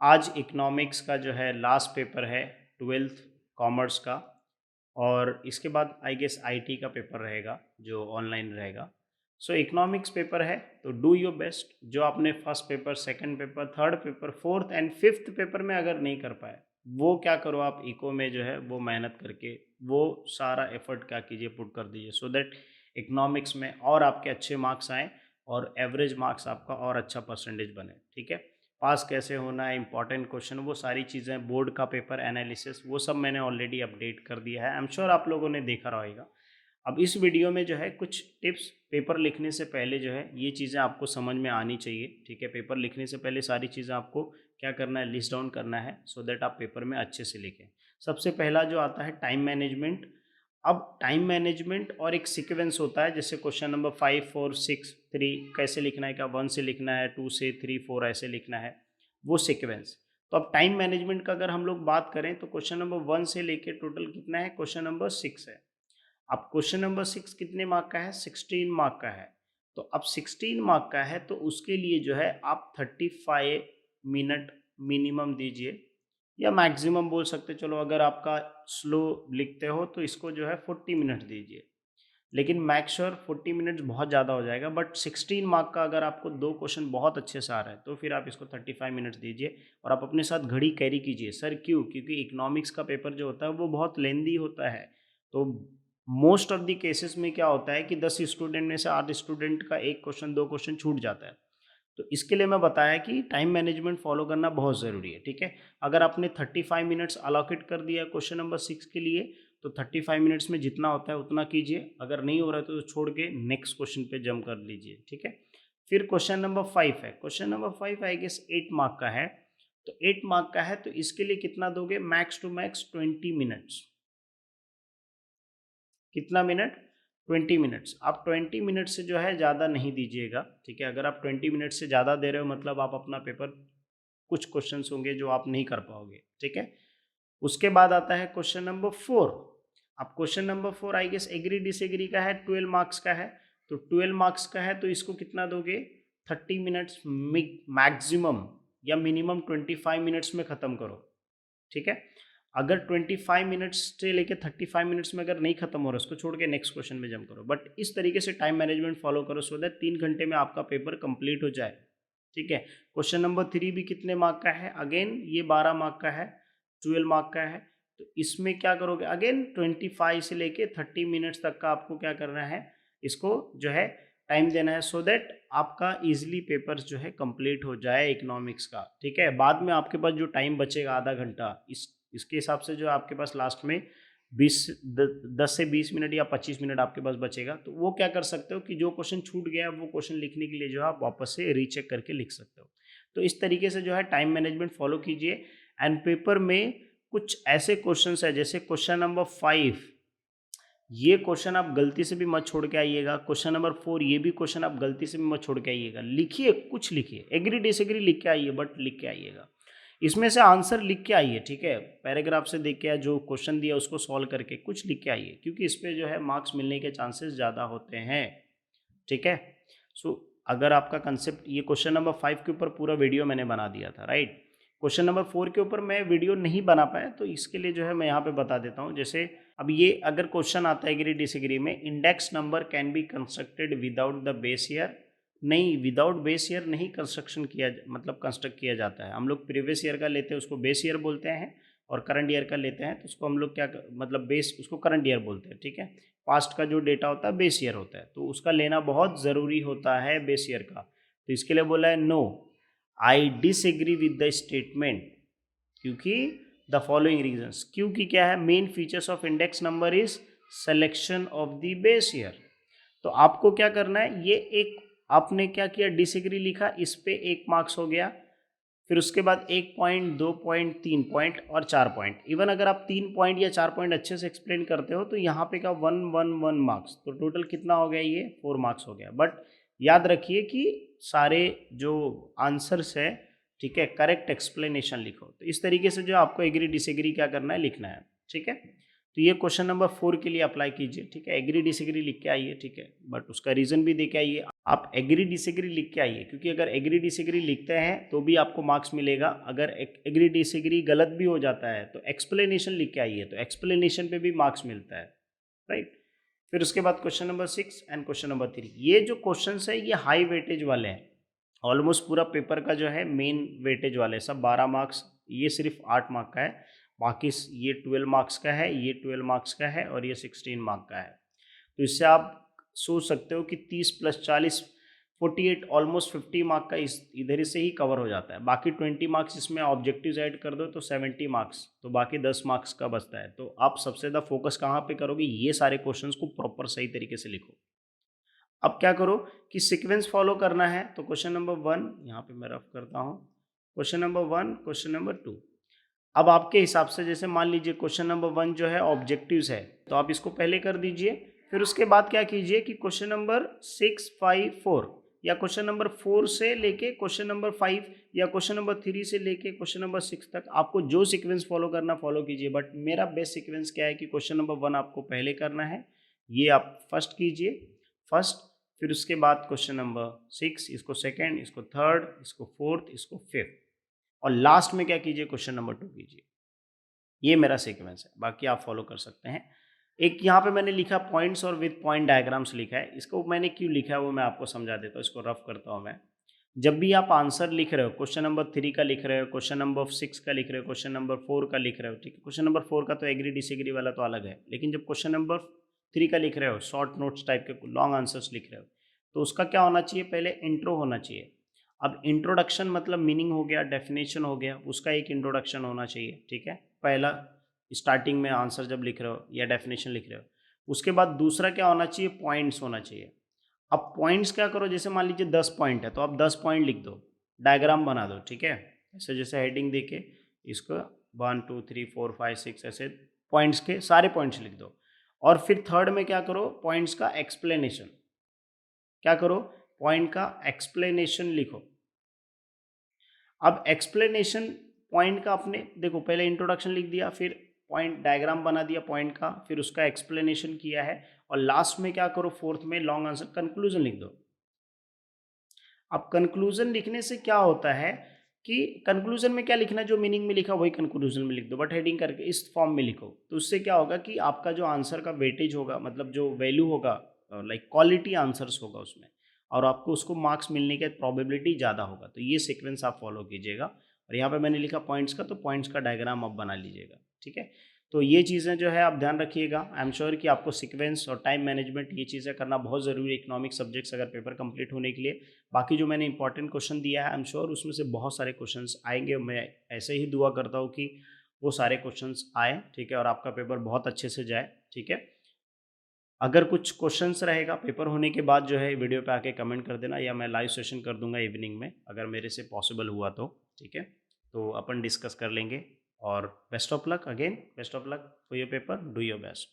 आज इकोनॉमिक्स का जो है लास्ट पेपर है, 12th कॉमर्स का। और इसके बाद आई गेस आईटी का पेपर रहेगा जो ऑनलाइन रहेगा। सो इकोनॉमिक्स पेपर है, तो डू योर बेस्ट। जो आपने first paper, second paper, third paper, fourth and fifth paper में अगर नहीं कर पाए, वो क्या करो, आप इको में जो है वो मेहनत करके वो सारा एफर्ट क्या कीजिए, पुट कर दीजिए, सो दैट इकोनॉमिक्स में और आपके अच्छे मार्क्स आएँ और एवरेज मार्क्स आपका और अच्छा परसेंटेज बने। ठीक है, पास कैसे होना है, इंपॉर्टेंट क्वेश्चन, वो सारी चीज़ें, बोर्ड का पेपर एनालिसिस, वो सब मैंने ऑलरेडी अपडेट कर दिया है। आई एम श्योर आप लोगों ने देखा रहेगा। अब इस वीडियो में जो है कुछ टिप्स, पेपर लिखने से पहले जो है ये चीज़ें आपको समझ में आनी चाहिए। ठीक है, पेपर लिखने से पहले सारी चीज़ें आपको क्या करना है, लिस्ट डाउन करना है, सो दैट आप पेपर में अच्छे से लिखें। सबसे पहला जो आता है टाइम मैनेजमेंट। अब टाइम मैनेजमेंट और एक सीक्वेंस होता है, जैसे क्वेश्चन नंबर 5 4 6 3 कैसे लिखना है, क्या 1 से लिखना है, 2 से 3 4 ऐसे लिखना है, वो सीक्वेंस। तो अब टाइम मैनेजमेंट का अगर हम लोग बात करें तो क्वेश्चन नंबर 1 से लेके टोटल कितना है, क्वेश्चन नंबर 6 है। अब क्वेश्चन नंबर 6 कितने मार्क का है, 16 मार्क का है। तो अब 16 मार्क का है तो उसके लिए जो है आप 35 मिनट मिनिमम दीजिए, या मैक्सिमम बोल सकते, चलो अगर आपका स्लो लिखते हो तो इसको जो है 40 मिनट दीजिए। लेकिन मेक श्योर 40 मिनट्स बहुत ज़्यादा हो जाएगा, बट 16 मार्क का अगर आपको दो क्वेश्चन बहुत अच्छे से आ रहा है तो फिर आप इसको 35 मिनट्स दीजिए। और आप अपने साथ घड़ी कैरी कीजिए। सर क्यों? क्योंकि इकोनॉमिक्स का पेपर जो होता है वो बहुत लेंदी होता है। तो मोस्ट ऑफ द केसेस में क्या होता है कि 10 स्टूडेंट में से 8 स्टूडेंट का एक क्वेश्चन, दो क्वेश्चन छूट जाता है। तो इसके लिए मैं बताया कि टाइम मैनेजमेंट फॉलो करना बहुत ज़रूरी है। ठीक है, अगर आपने 35 मिनट्स अलोकेट कर दिया क्वेश्चन नंबर 6 के लिए, तो 35 मिनट्स में जितना होता है उतना कीजिए। अगर नहीं हो रहा है तो छोड़ के नेक्स्ट क्वेश्चन पे जंप कर लीजिए। ठीक है, फिर क्वेश्चन नंबर 5 है। Question number 5 I guess 8 mark का है। तो 8 मार्क का है तो इसके लिए कितना दोगे, मैक्स टू मैक्स 20 मिनट्स। कितना मिनट, 20 मिनट्स। आप 20 मिनट से जो है ज़्यादा नहीं दीजिएगा। ठीक है, अगर आप 20 मिनट से ज़्यादा दे रहे हो मतलब आप अपना पेपर, कुछ क्वेश्चंस होंगे जो आप नहीं कर पाओगे। ठीक है, उसके बाद आता है क्वेश्चन नंबर 4। अब question number 4 I guess agree disagree का है, 12 मार्क्स का है। तो 12 मार्क्स का है तो इसको कितना दोगे, 30 मिनट्स मैक्सिमम, या मिनिमम 25 मिनट्स में ख़त्म करो। ठीक है, अगर 25 मिनट्स से लेके 35 मिनट्स में अगर नहीं खत्म हो रहा, उसको छोड़ के नेक्स्ट क्वेश्चन में जंप करो। बट इस तरीके से टाइम मैनेजमेंट फॉलो करो सो दैट 3 घंटे में आपका पेपर कंप्लीट हो जाए। ठीक है, क्वेश्चन नंबर 3 भी कितने मार्क का है, अगेन ये 12 मार्क का है, 12 मार्क का है। तो इसमें क्या करोगे, अगेन 25 से लेके 30 मिनट्स तक का आपको क्या करना है, इसको जो है टाइम देना है, सो दैट आपका इजीली पेपर्स जो है कंप्लीट हो जाए इकोनॉमिक्स का। ठीक है, बाद में आपके पास जो टाइम बचेगा आधा घंटा, इसके हिसाब से जो आपके पास लास्ट में 10 से 20 मिनट या 25 मिनट आपके पास बचेगा, तो वो क्या कर सकते हो कि जो क्वेश्चन छूट गया वो क्वेश्चन लिखने के लिए जो है आप वापस से रीचेक करके लिख सकते हो। तो इस तरीके से जो है टाइम मैनेजमेंट फॉलो कीजिए। एंड पेपर में कुछ ऐसे क्वेश्चन है, जैसे क्वेश्चन नंबर 5, ये क्वेश्चन आप गलती से भी मत छोड़ के आइएगा। क्वेश्चन नंबर 4, ये भी क्वेश्चन आप गलती से भी मत छोड़ के आइएगा। लिखिए, कुछ लिखिए, एग्री डिसएग्री लिख के आइए, बट लिख के आइएगा। इसमें से आंसर लिख के आइए। ठीक है, पैराग्राफ से देख के, जो क्वेश्चन दिया उसको सॉल्व करके कुछ लिख के आइए, क्योंकि इस पे जो है मार्क्स मिलने के चांसेस ज़्यादा होते हैं। ठीक है, सो अगर आपका कंसेप्ट, ये क्वेश्चन नंबर 5 के ऊपर पूरा वीडियो मैंने बना दिया था, राइट। क्वेश्चन नंबर 4 के ऊपर मैं वीडियो नहीं बना पाया, तो इसके लिए जो है मैं यहाँ पे बता देता हूँ। जैसे अब ये अगर क्वेश्चन आता है एग्री डिसएग्री में, index number can be constructed without the base year. नहीं, विदाउट बेस ईयर नहीं कंस्ट्रक्शन किया, मतलब कंस्ट्रक्ट किया जाता है। हम लोग प्रीवियस ईयर का लेते हैं उसको बेस ईयर बोलते हैं, और करंट ईयर का लेते हैं तो उसको हम लोग क्या मतलब बेस, उसको करंट ईयर बोलते हैं। ठीक है, पास्ट का जो डेटा होता है बेस ईयर होता है, तो उसका लेना बहुत ज़रूरी होता है बेस ईयर का। तो इसके लिए बोला है no, I disagree with the statement, क्योंकि द फॉलोइंग रीजंस, क्योंकि क्या है, main features of index number is selection of the base year. तो आपको क्या करना है, ये एक आपने क्या किया, डिसएग्री लिखा, इस पे 1 मार्क्स हो गया। फिर उसके बाद 1 पॉइंट, 2 पॉइंट, 3 पॉइंट और 4 पॉइंट। इवन अगर आप 3 पॉइंट या 4 पॉइंट अच्छे से एक्सप्लेन करते हो तो यहाँ पे का 1 मार्क्स, तो टोटल कितना हो गया, ये 4 मार्क्स हो गया। बट याद रखिए कि सारे जो आंसर्स है, ठीक है, करेक्ट एक्सप्लेनेशन लिखो। तो इस तरीके से जो आपको एग्री डिसएग्री क्या करना है, लिखना है। ठीक है, तो ये क्वेश्चन नंबर 4 के लिए अप्लाई कीजिए, ठीक है। एग्री डिसएग्री लिख के आइए, ठीक है, बट उसका रीज़न भी दे के आइए। आप एग्री डिसएग्री लिख के आइए, क्योंकि अगर एग्री डिसएग्री लिखते हैं तो भी आपको मार्क्स मिलेगा। अगर एग्री डिसएग्री गलत भी हो जाता है तो एक्सप्लेनेशन लिख के आइए, तो एक्सप्लेनेशन पे भी मार्क्स मिलता है, राइट। फिर उसके बाद question number 6 and question number 3, ये जो क्वेश्चन है ये हाई वेटेज वाले हैं। ऑलमोस्ट पूरा पेपर का जो है मेन वेटेज वाले सब 12 मार्क्स, ये सिर्फ 8 मार्क का है। बाकी ये 12 मार्क्स का है, ये 12 मार्क्स का है और ये 16 मार्क का है। तो इससे आप सोच सकते हो कि 30 + 40 48 ऑलमोस्ट 50 मार्क का इस इधर से ही कवर हो जाता है। बाकी 20 मार्क्स इसमें ऑब्जेक्टिव्स ऐड कर दो तो 70 मार्क्स, तो बाकी 10 मार्क्स का बचता है। तो आप सबसे ज़्यादा फोकस कहाँ पे करोगे, ये सारे क्वेश्चंस को प्रॉपर सही तरीके से लिखो। अब क्या करो कि सीक्वेंस फॉलो करना है, तो क्वेश्चन नंबर 1 यहाँ पे मैं रफ करता हूँ। Question number 1, question number 2। अब आपके हिसाब से जैसे मान लीजिए क्वेश्चन नंबर 1 जो है ऑब्जेक्टिव्स है, तो आप इसको पहले कर दीजिए। फिर उसके बाद क्या कीजिए कि क्वेश्चन नंबर 6, 5, 4 या क्वेश्चन नंबर 4 से लेके क्वेश्चन नंबर 5 या क्वेश्चन नंबर 3 से लेके क्वेश्चन नंबर 6 तक आपको जो सीक्वेंस फॉलो करना फॉलो कीजिए। बट मेरा बेस्ट सीक्वेंस क्या है कि क्वेश्चन नंबर 1 आपको पहले करना है, ये आप फर्स्ट कीजिए, फर्स्ट। फिर उसके बाद क्वेश्चन नंबर 6, इसको सेकेंड, इसको थर्ड, इसको फोर्थ, इसको फिफ्थ, और लास्ट में क्या कीजिए, क्वेश्चन नंबर 2 कीजिए। ये मेरा सीक्वेंस है, बाकी आप फॉलो कर सकते हैं। एक यहाँ पे मैंने लिखा पॉइंट्स और विद पॉइंट डायग्राम्स लिखा है, इसको मैंने क्यों लिखा है वो मैं आपको समझा देता हूँ। इसको रफ करता हूँ मैं। जब भी आप आंसर लिख रहे हो, क्वेश्चन नंबर 3 का लिख रहे हो, क्वेश्चन नंबर 6 का लिख रहे हो, क्वेश्चन नंबर 4 का लिख रहे हो, ठीक है। क्वेश्चन नंबर 4 का तो एग्री डिसएग्री वाला तो अलग है, लेकिन जब क्वेश्चन नंबर 3 का लिख रहे हो, शॉर्ट नोट्स टाइप के लॉन्ग आंसर्स लिख रहे हो, तो उसका क्या होना चाहिए, पहले इंट्रो होना चाहिए। अब इंट्रोडक्शन मतलब मीनिंग हो गया, डेफिनेशन हो गया, उसका एक इंट्रोडक्शन होना चाहिए, ठीक है। पहला स्टार्टिंग में आंसर जब लिख रहे हो या डेफिनेशन लिख रहे हो, उसके बाद दूसरा क्या होना चाहिए, पॉइंट्स होना चाहिए। अब पॉइंट्स क्या करो, जैसे मान लीजिए 10 पॉइंट है तो आप 10 पॉइंट लिख दो, डायग्राम बना दो, ठीक है। ऐसे जैसे हेडिंग देके इसको 1 2 3 4 5 6 ऐसे पॉइंट्स के सारे पॉइंट्स लिख दो। और फिर थर्ड में क्या करो, पॉइंट्स का एक्सप्लेनेशन, क्या करो, पॉइंट का एक्सप्लेनेशन लिखो। अब एक्सप्लेनेशन पॉइंट का आपने देखो पहले इंट्रोडक्शन लिख दिया, फिर पॉइंट डायग्राम बना दिया पॉइंट का, फिर उसका एक्सप्लेनेशन किया है, और लास्ट में क्या करो, फोर्थ में लॉन्ग आंसर कंक्लूजन लिख दो। अब कंक्लूजन लिखने से क्या होता है कि कंक्लूजन में क्या लिखना है, जो मीनिंग में लिखा वही कंक्लूजन में लिख दो, बट हेडिंग करके इस फॉर्म में लिखो। तो उससे क्या होगा कि आपका जो आंसर का वेटेज होगा, मतलब जो वैल्यू होगा, लाइक क्वालिटी आंसर्स होगा उसमें, और आपको उसको मार्क्स मिलने का प्रोबेबिलिटी ज़्यादा होगा। तो ये सीक्वेंस आप फॉलो कीजिएगा। और यहाँ पे मैंने लिखा पॉइंट्स का, तो पॉइंट्स का डायग्राम आप बना लीजिएगा, ठीक है। तो ये चीज़ें जो है आप ध्यान रखिएगा। आई एम श्योर कि आपको सीक्वेंस और टाइम मैनेजमेंट ये चीज़ें करना बहुत ज़रूरी है इकोनॉमिक सब्जेक्ट्स अगर पेपर कंप्लीट होने के लिए। बाकी जो मैंने इंपॉर्टेंट क्वेश्चन दिया है, आई एम श्योर उसमें से बहुत सारे क्वेश्चंस आएंगे। मैं ऐसे ही दुआ करता हूँ कि वो सारे क्वेश्चंस आए, ठीक है, और आपका पेपर बहुत अच्छे से जाए, ठीक है। अगर कुछ क्वेश्चंस रहेगा पेपर होने के बाद जो है वीडियो पे आके कमेंट कर देना, या मैं लाइव सेशन कर दूंगा इवनिंग में अगर मेरे से पॉसिबल हुआ तो, ठीक है। तो अपन डिस्कस कर लेंगे। और best of luck, again best of luck for your paper, do your best.